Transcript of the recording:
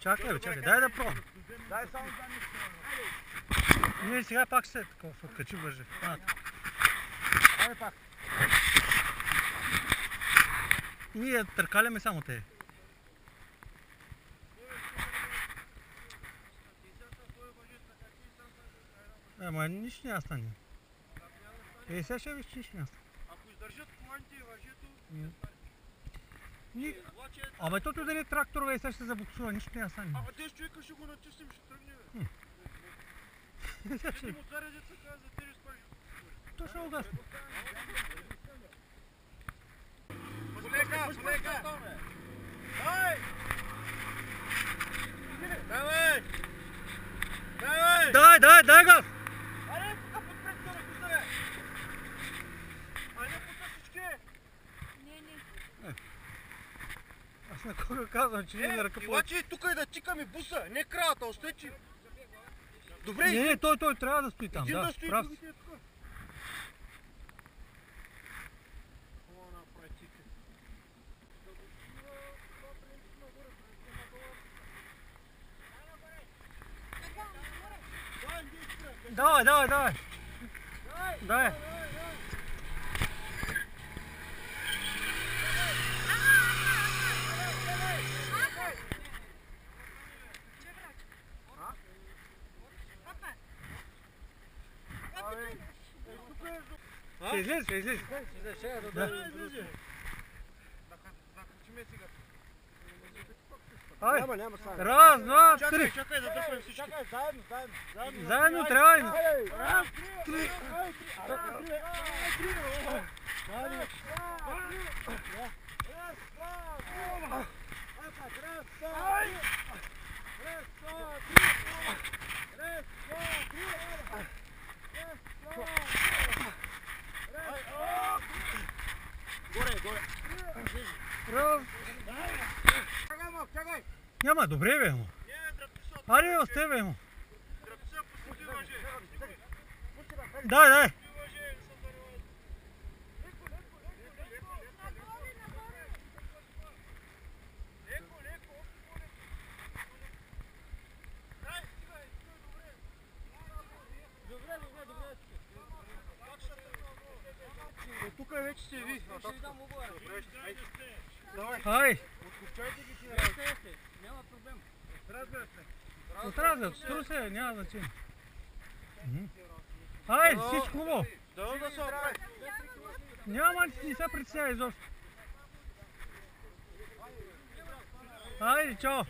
Чакай, дай да пробвам. Дай само да не Не, сега пак се такова, се откачи бърже. Айде пак. Ние търкаляме само те. Ама нищо няма стане. Сега ще виж, че нищо няма стане. Ако издържат коланите и въжето, Абе, тото да не е трактор, сега ще забуксува, нищо няма стане. Ама 10 човека ще го натиснем, ще тръгне, бе. Ще му царя деца каза, за тебе спажи. То ще угасне. Полека! Дай! Давай! Дай газ! Айде, тук подпред това, пуста, бе! Айде, пуста всички! Аз на кога казвам, че не ръка по... Обаче тук е да тикаме буса, не кралата, остечи. Добре, Не, той трябва да стои там, един да, да стои, прав. другите е тук. Давай! Дай! Ще излез. Айде! Няма сега. Раз, два, три! Чакай да дъпнем всички. Чакай, заедно. Заедно трябва! Раз, три. Горе. Чакай. Няма, добре бе, му. Аре, осте бе, му. Дай. Тук вече се ви. Ай! Откупчайте ги ти. Няма проблем. Отразят, стру се, няма значение. Ай, всичко хубаво. Дано да се оправи. Няма, не се притеснява изобщо. Айде, чао!